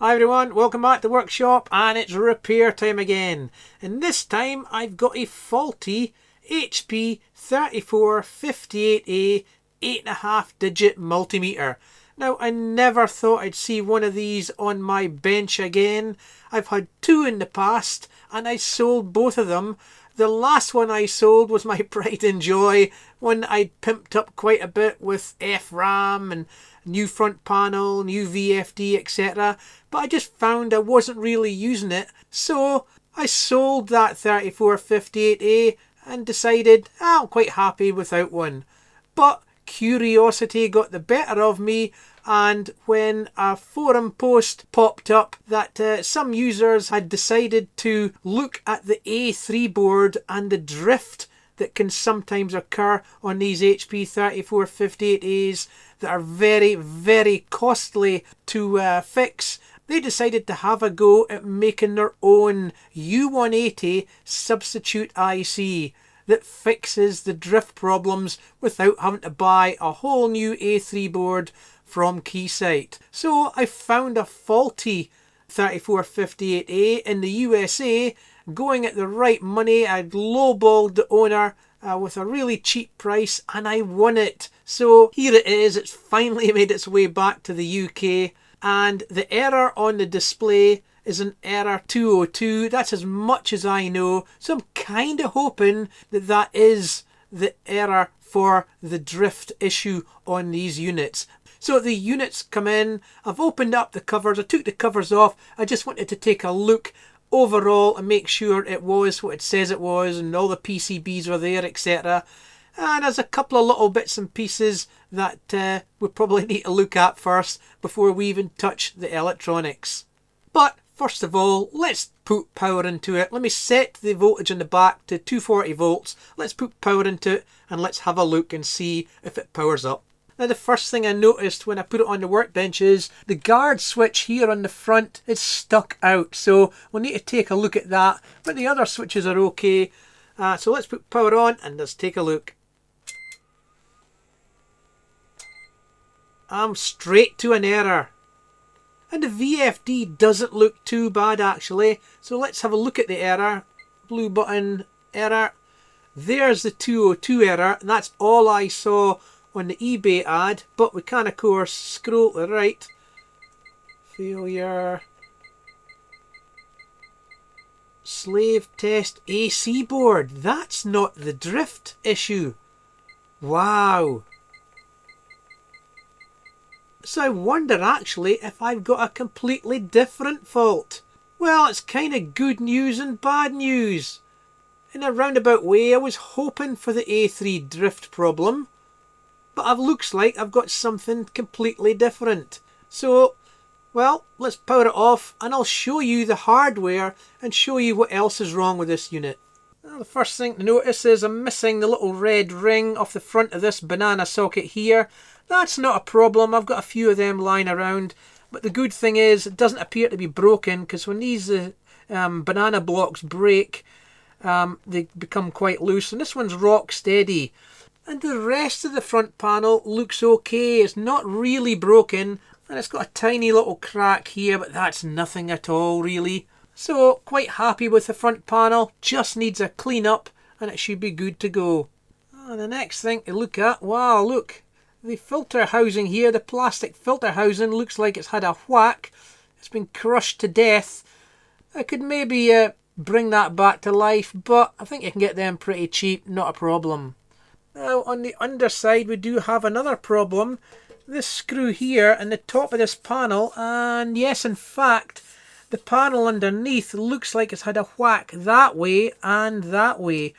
Hi everyone, welcome back to the workshop, and it's repair time again. And this time I've got a faulty HP 3458A 8.5 digit multimeter. Now, I never thought I'd see one of these on my bench again. I've had two in the past and I sold both of them. The last one I sold was my pride and joy, one I'd pimped up quite a bit with FRAM and new front panel, new VFD, etc. But I just found I wasn't really using it, so I sold that 3458A and decided I'm quite happy without one. But curiosity got the better of me, and when a forum post popped up that some users had decided to look at the A3 board and the drift that can sometimes occur on these HP 3458As that are very, very costly to fix, they decided to have a go at making their own U180 substitute IC that fixes the drift problems without having to buy a whole new A3 board from Keysight. So I found a faulty 3458A in the USA going at the right money. I'd lowballed the owner with a really cheap price and I won it. So here it is, it's finally made its way back to the UK, and the error on the display is an error 202. That's as much as I know, so I'm kind of hoping that that is the error for the drift issue on these units. So the units come in, I've opened up the covers, I took the covers off, I just wanted to take a look overall and make sure it was what it says it was and all the PCBs were there, etc. And there's a couple of little bits and pieces that we probably need to look at first before we even touch the electronics. But first of all, let's put power into it. Let me set the voltage in the back to 240 volts. Let's put power into it and let's have a look and see if it powers up. Now, the first thing I noticed when I put it on the workbench is the guard switch here on the front is stuck out. So we'll need to take a look at that. But the other switches are okay. So let's put power on and let's take a look. I'm straight to an error. And the VFD doesn't look too bad actually. So let's have a look at the error. Blue button error. There's the 202 error. And that's all I saw on the eBay ad. But we can of course scroll to the right. Failure. Slave test AC board. That's not the drift issue. Wow. So I wonder actually if I've got a completely different fault. Well, it's kind of good news and bad news. In a roundabout way, I was hoping for the A3 drift problem, but it looks like I've got something completely different. So, well, let's power it off and I'll show you the hardware and show you what else is wrong with this unit. Well, the first thing to notice is I'm missing the little red ring off the front of this banana socket here. That's not a problem, I've got a few of them lying around, but the good thing is it doesn't appear to be broken, because when these banana blocks break, they become quite loose, and this one's rock steady. And the rest of the front panel looks okay, it's not really broken, and it's got a tiny little crack here, but that's nothing at all really. So quite happy with the front panel, just needs a clean up and it should be good to go. And the next thing to look at, wow, look. The filter housing here, the plastic filter housing, looks like it's had a whack. It's been crushed to death. I could maybe bring that back to life, but I think you can get them pretty cheap, not a problem. Now on the underside we do have another problem. This screw here and the top of this panel, and yes, in fact, the panel underneath looks like it's had a whack that way and that way.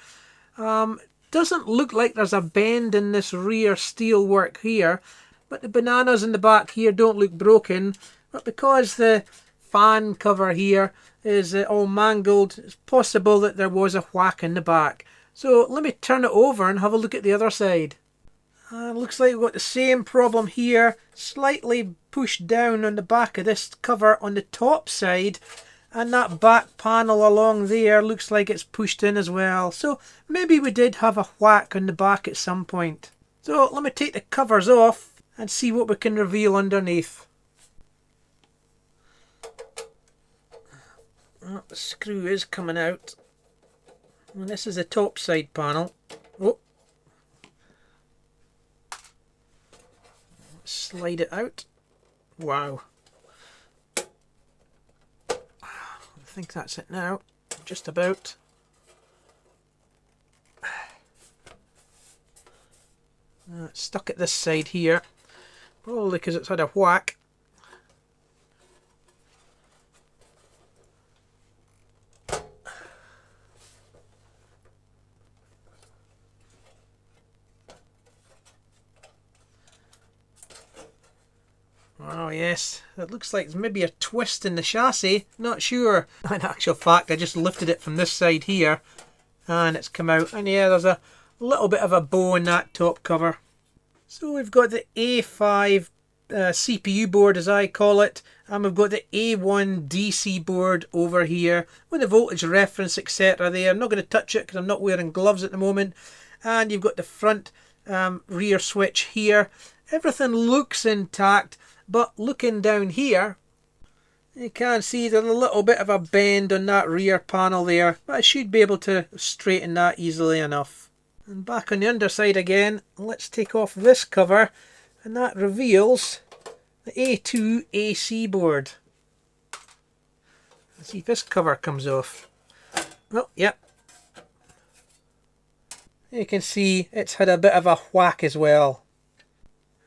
Doesn't look like there's a bend in this rear steel work here, but the bananas in the back here don't look broken, but because the fan cover here is all mangled, it's possible that there was a whack in the back. So let me turn it over and have a look at the other side. Looks like we've got the same problem here, slightly pushed down on the back of this cover on the top side. And that back panel along there looks like it's pushed in as well. So maybe we did have a whack on the back at some point. So let me take the covers off and see what we can reveal underneath. Oh, the screw is coming out. And this is the top side panel. Oh. Slide it out. Wow. I think that's it now. Just about. It's stuck at this side here. Probably because it's had a whack. Oh yes, it looks like there's maybe a twist in the chassis, not sure. In actual fact, I just lifted it from this side here and it's come out, and yeah, there's a little bit of a bow in that top cover. So we've got the A5 CPU board, as I call it, and we've got the A1 DC board over here with the voltage reference, etc. there. I'm not going to touch it because I'm not wearing gloves at the moment. And you've got the front rear switch here. Everything looks intact, but looking down here, you can see there's a little bit of a bend on that rear panel there, but I should be able to straighten that easily enough. And back on the underside again, let's take off this cover, and that reveals the A2 AC board. Let's see if this cover comes off. Oh, yep. You can see it's had a bit of a whack as well.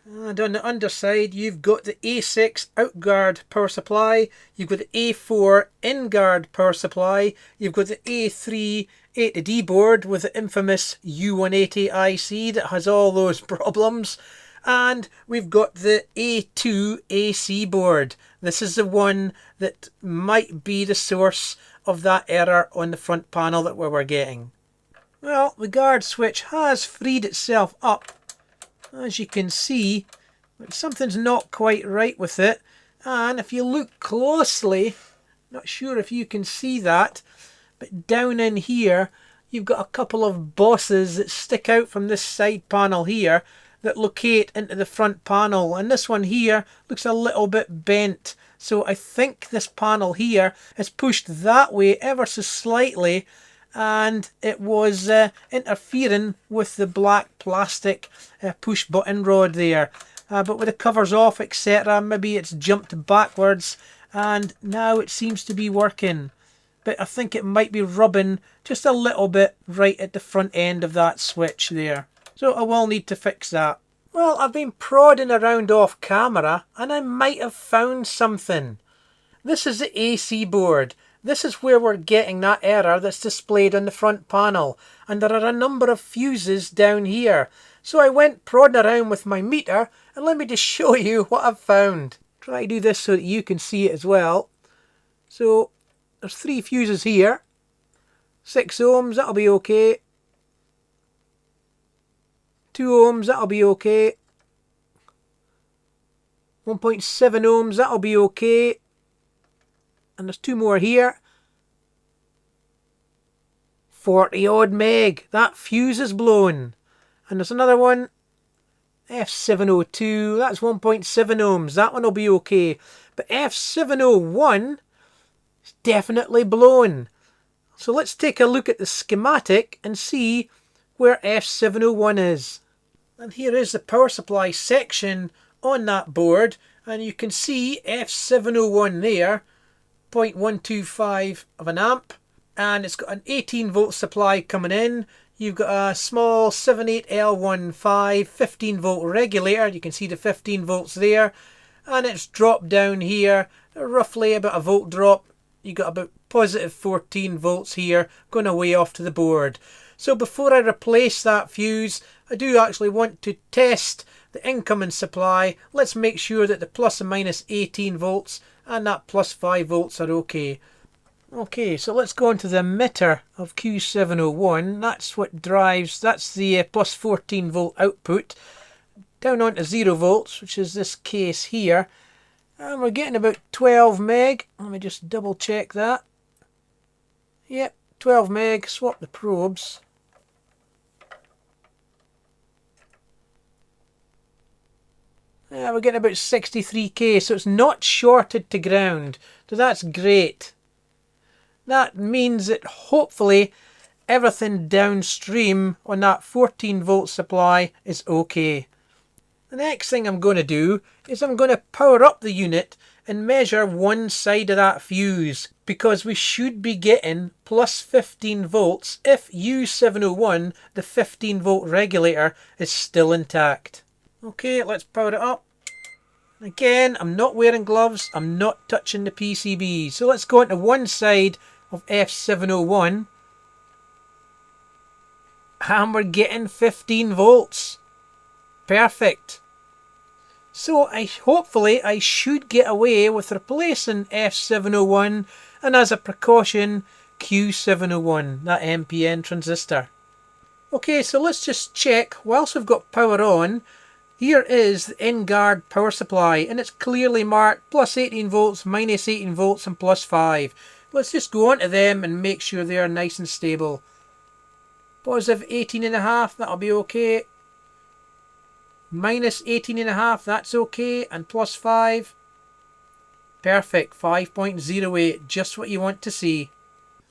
And on the underside, you've got the A6 outguard power supply, you've got the A4 in-guard power supply, you've got the A3 A to D board with the infamous U180 IC that has all those problems, and we've got the A2 AC board. This is the one that might be the source of that error on the front panel that we were getting. Well, the guard switch has freed itself up. As you can see, but something's not quite right with it, and if you look closely, not sure if you can see that, but down in here you've got a couple of bosses that stick out from this side panel here that locate into the front panel, and this one here looks a little bit bent, so I think this panel here is pushed that way ever so slightly, and it was interfering with the black plastic push button rod there. But with the covers off, etc., maybe it's jumped backwards and now it seems to be working. But I think it might be rubbing just a little bit right at the front end of that switch there. So I will need to fix that. Well, I've been prodding around off camera and I might have found something. This is the AC board. This is where we're getting that error that's displayed on the front panel, and there are a number of fuses down here. So I went prodding around with my meter, and let me just show you what I've found. Try to do this so that you can see it as well. So there's 3 fuses here. 6 ohms, that'll be okay. 2 ohms, that'll be okay. 1.7 ohms, that'll be okay. And there's 2 more here. 40 odd meg. That fuse is blown. And there's another one. F702. That's 1.7 ohms. That one will be okay. But F701 is definitely blown. So let's take a look at the schematic and see where F701 is. And here is the power supply section on that board. And you can see F701 there. 0.125 of an amp, and it's got an 18 volt supply coming in. You've got a small 78L15 15 volt regulator. You can see the 15 volts there, and it's dropped down here roughly about a volt drop. You got about positive 14 volts here going away off to the board. So before I replace that fuse, I do actually want to test the incoming supply. Let's make sure that the plus and minus 18 volts and that plus 5 volts are okay. Okay, so let's go into the emitter of Q701. That's what drives, that's the plus 14 volt output. Down onto 0 volts, which is this case here. And we're getting about 12 meg. Let me just double check that. Yep, 12 meg. Swap the probes. Yeah, we're getting about 63k, so it's not shorted to ground. So that's great. That means that hopefully everything downstream on that 14-volt supply is okay. The next thing I'm going to do is I'm going to power up the unit and measure one side of that fuse, because we should be getting plus 15 volts if U701, the 15-volt regulator, is still intact. Okay, let's power it up. Again, I'm not wearing gloves, I'm not touching the PCB. So let's go into one side of F701. And we're getting 15 volts. Perfect. So hopefully I should get away with replacing F701 and as a precaution Q701, that NPN transistor. Okay, so let's just check whilst we've got power on. Here is the in-guard power supply and it's clearly marked plus 18 volts, minus 18 volts and plus 5. Let's just go onto them and make sure they are nice and stable. Positive 18.5, that'll be okay. Minus 18.5, that's okay. And plus 5. Perfect, 5.08, just what you want to see.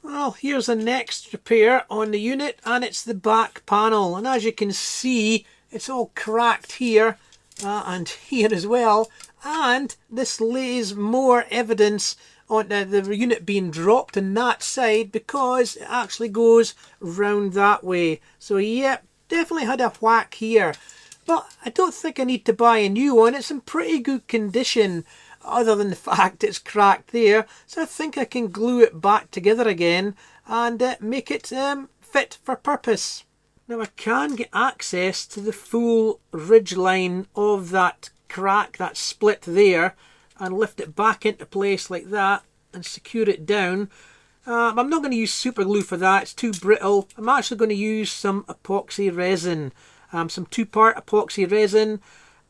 Well, here's the next repair on the unit, and it's the back panel. And as you can see, it's all cracked here and here as well. And this lays more evidence on the unit being dropped on that side because it actually goes round that way. So yeah, definitely had a whack here. But I don't think I need to buy a new one. It's in pretty good condition other than the fact it's cracked there. So I think I can glue it back together again and make it fit for purpose. Now I can get access to the full ridge line of that crack, that split there, and lift it back into place like that and secure it down. I'm not going to use super glue for that, it's too brittle. I'm actually going to use some epoxy resin, some 2-part epoxy resin,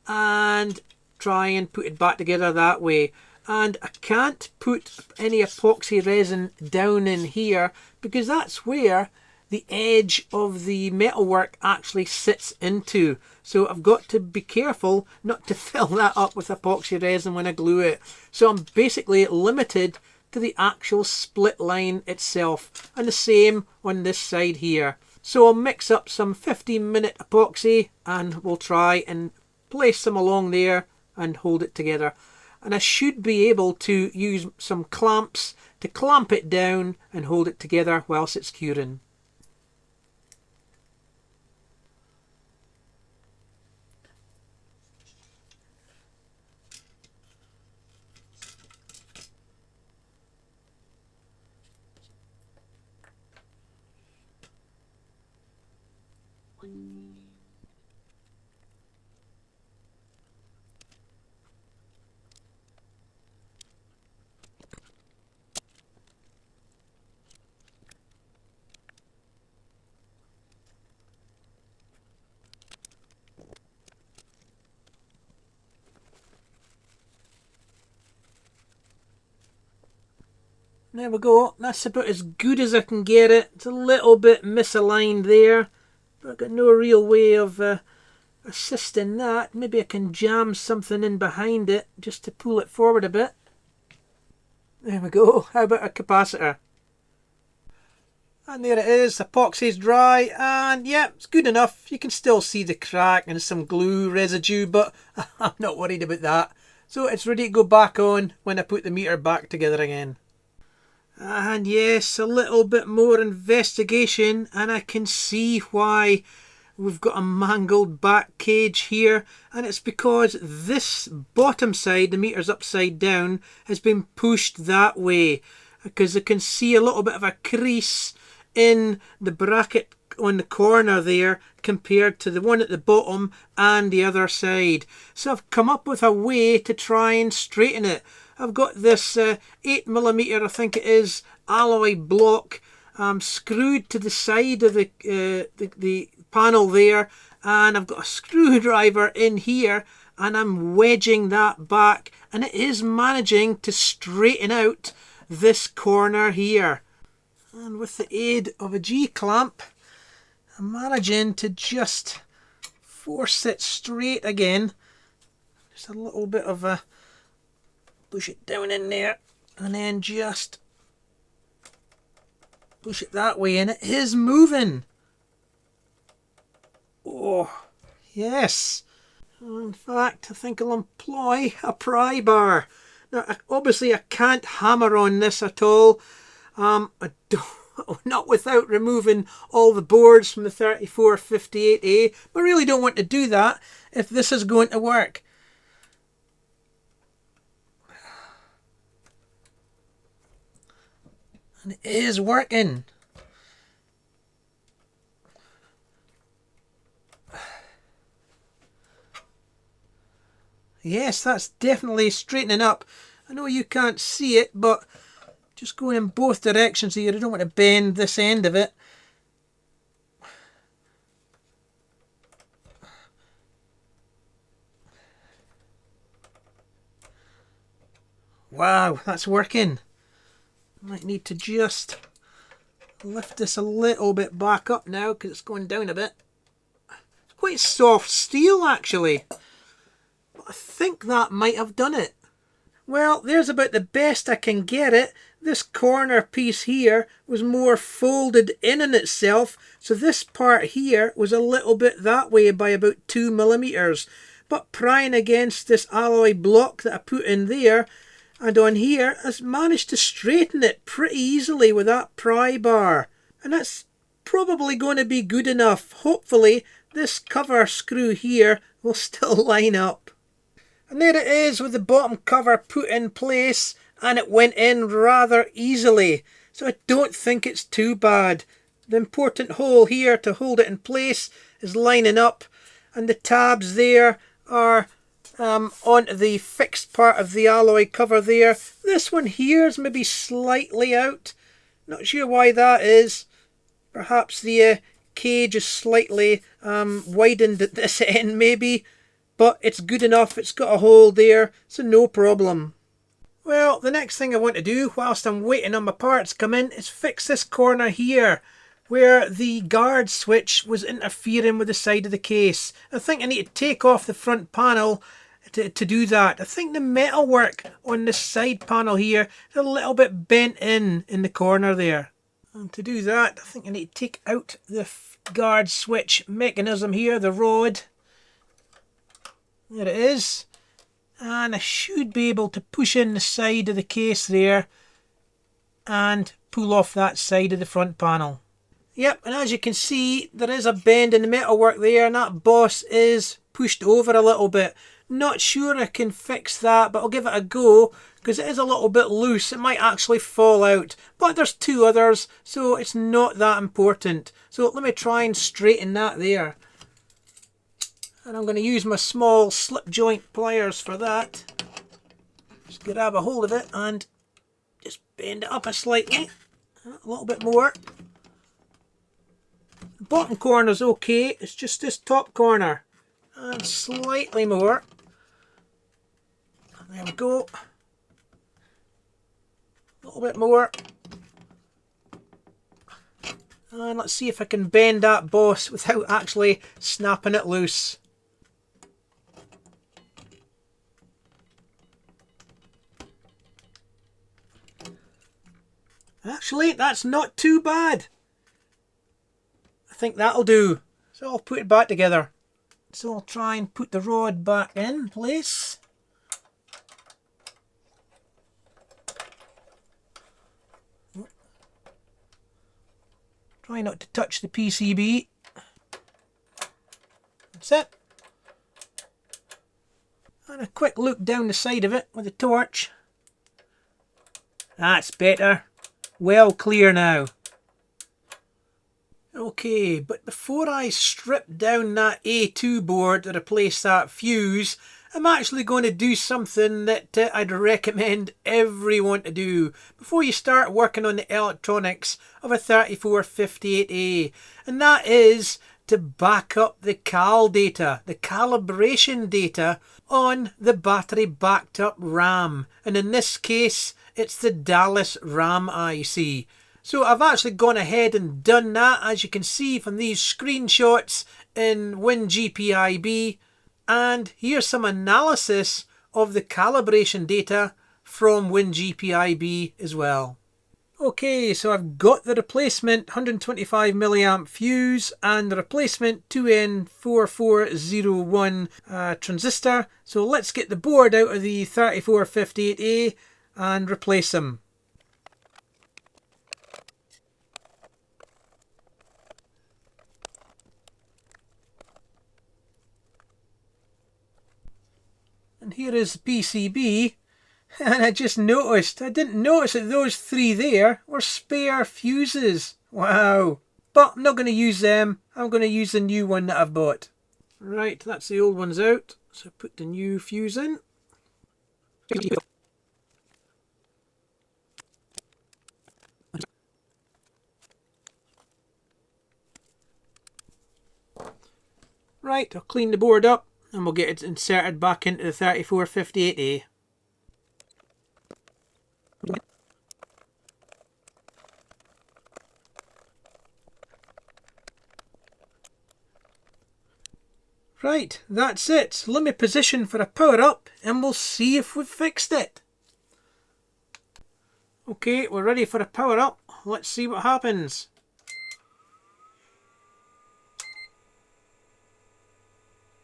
and try and put it back together that way. And I can't put any epoxy resin down in here because that's where the edge of the metalwork actually sits into. So I've got to be careful not to fill that up with epoxy resin when I glue it. So I'm basically limited to the actual split line itself, and the same on this side here. So I'll mix up some 15-minute epoxy and we'll try and place some along there and hold it together. And I should be able to use some clamps to clamp it down and hold it together whilst it's curing. There we go, that's about as good as I can get it. It's a little bit misaligned there, but I've got no real way of assisting that. Maybe I can jam something in behind it just to pull it forward a bit. There we go, how about a capacitor? And there it is, epoxy's dry, and yeah, it's good enough. You can still see the crack and some glue residue, but I'm not worried about that. So it's ready to go back on when I put the meter back together again. And yes, a little bit more investigation and I can see why we've got a mangled back cage here, and it's because this bottom side, the meter's upside down, has been pushed that way, because I can see a little bit of a crease in the bracket on the corner there compared to the one at the bottom and the other side. So I've come up with a way to try and straighten it. I've got this 8mm, I think it is, alloy block screwed to the side of the panel there, and I've got a screwdriver in here and I'm wedging that back, and it is managing to straighten out this corner here. And with the aid of a G-clamp, I'm managing to just force it straight again. Just a little bit of a push it down in there and then just Push it that way and it is moving. Oh, yes. In fact, I think I'll employ a pry bar. Now, obviously I can't hammer on this at all. Not without removing all the boards from the 3458A. But I really don't want to do that if this is going to work. And it is working. Yes, that's definitely straightening up. I know you can't see it, but just going in both directions here. I don't want to bend this end of it. Wow, that's working. Might need to just lift this a little bit back up now because it's going down a bit. It's quite soft steel actually. But I think that might have done it. Well, there's about the best I can get it. This corner piece here was more folded in on itself, so this part here was a little bit that way by about 2 millimeters. But prying against this alloy block that I put in there and on here, I managed to straighten it pretty easily with that pry bar. And that's probably going to be good enough. Hopefully this cover screw here will still line up. And there it is with the bottom cover put in place, and it went in rather easily. So I don't think it's too bad. The important hole here to hold it in place is lining up, and the tabs there are on the fixed part of the alloy cover there. This one here is maybe slightly out. Not sure why that is. Perhaps the cage is slightly widened at this end maybe. But it's good enough, it's got a hole there, so no problem. Well, the next thing I want to do whilst I'm waiting on my parts to come in is fix this corner here where the guard switch was interfering with the side of the case. I think I need to take off the front panel to do that. I think the metalwork on this side panel here is a little bit bent in the corner there. And to do that, I think I need to take out the guard switch mechanism here, the rod. There it is, and I should be able to push in the side of the case there and pull off that side of the front panel. Yep, and as you can see there is a bend in the metalwork there and that boss is pushed over a little bit. Not sure I can fix that, but I'll give it a go because it is a little bit loose. It might actually fall out, but there's two others so it's not that important. So let me try and straighten that there. And I'm going to use my small slip joint pliers for that. Just grab a hold of it and just bend it up slightly. A little bit more. The bottom corner's okay, it's just this top corner. And slightly more. And there we go. A little bit more. And let's see if I can bend that boss without actually snapping it loose. Actually, that's not too bad. I think that'll do. So I'll put it back together. So I'll try and put the rod back in place. Try not to touch the PCB. That's it. And a quick look down the side of it with a torch. That's better. Well clear now. Okay, but before I strip down that A2 board to replace that fuse, I'm actually going to do something that I'd recommend everyone to do before you start working on the electronics of a 3458A, and that is to back up the cal data, the calibration data on the battery backed up RAM, and in this case it's the Dallas RAM IC. So I've actually gone ahead and done that, as you can see from these screenshots in WinGPIB, and here's some analysis of the calibration data from WinGPIB as well. Okay, so I've got the replacement 125 milliamp fuse and the replacement 2N4401 transistor. So let's get the board out of the 3458A and replace them. And here is the PCB. And I just noticed, I didn't notice that those three there were spare fuses. Wow. But I'm not going to use them. I'm going to use the new one that I've bought. Right, that's the old ones out. So put the new fuse in. Right, I'll clean the board up and we'll get it inserted back into the 3458A. Right, that's it. So let me position for a power up and we'll see if we've fixed it. Okay, we're ready for a power up. Let's see what happens.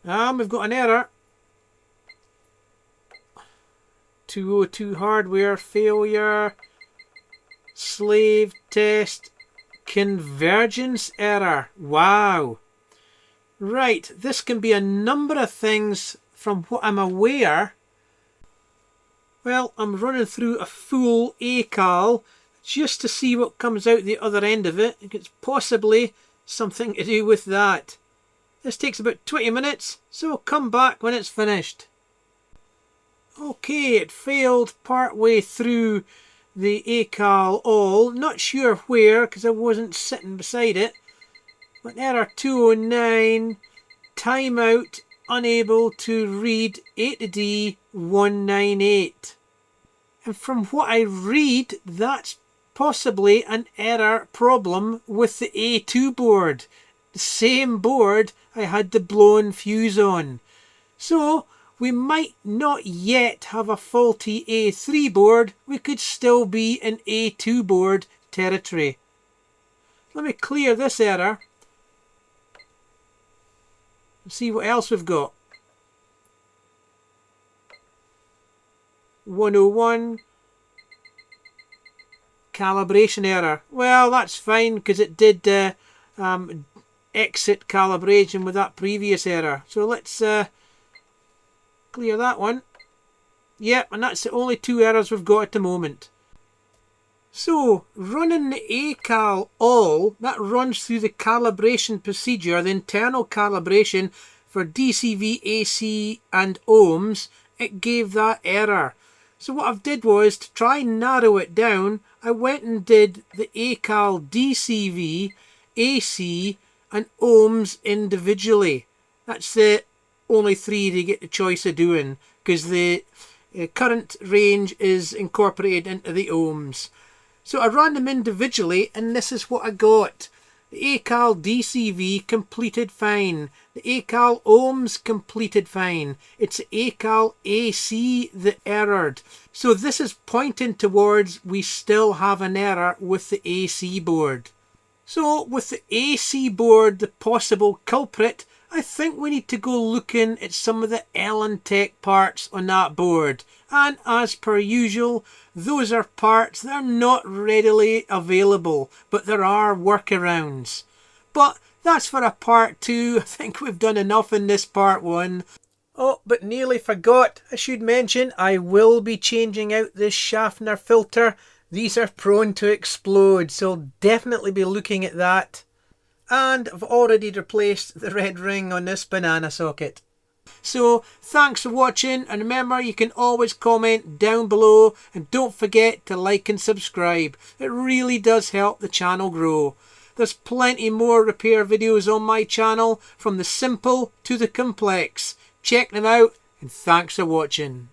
We've got an error. 202 hardware failure. Slave test convergence error. Wow. Right, this can be a number of things from what I'm aware. Well, I'm running through a full ACAL just to see what comes out the other end of it. It's possibly something to do with that. This takes about 20 minutes, so I'll come back when it's finished. Okay, it failed part way through the ACAL all. Not sure where, because I wasn't sitting beside it. But error 209, timeout, unable to read A to D 198. And from what I read, that's possibly an error problem with the A2 board. The same board I had the blown fuse on. So we might not yet have a faulty A3 board. We could still be in A2 board territory. Let me clear this error. See what else we've got. 101 calibration error. Well, that's fine because it did exit calibration with that previous error. So let's clear that one. Yep, and that's the only two errors we've got at the moment. So, running the ACAL all, that runs through the calibration procedure, the internal calibration for DCV, AC and ohms, it gave that error. So what I did was, to try and narrow it down, I went and did the ACAL DCV, AC and ohms individually. That's the only three they get the choice of doing, because the current range is incorporated into the ohms. So I ran them individually and this is what I got. The ACAL DCV completed fine. The ACAL ohms completed fine. It's the ACAL AC that errored. So this is pointing towards we still have an error with the AC board. So with the AC board the possible culprit, I think we need to go looking at some of the Tech parts on that board. And as per usual, those are parts that are not readily available, but there are workarounds. But that's for a part 2. I think we've done enough in this part 1. Oh, but nearly forgot, I should mention I will be changing out this Schaffner filter. These are prone to explode, so definitely be looking at that. And I've already replaced the red ring on this banana socket. So thanks for watching, and remember you can always comment down below, and don't forget to like and subscribe. It really does help the channel grow. There's plenty more repair videos on my channel, from the simple to the complex. Check them out, and thanks for watching.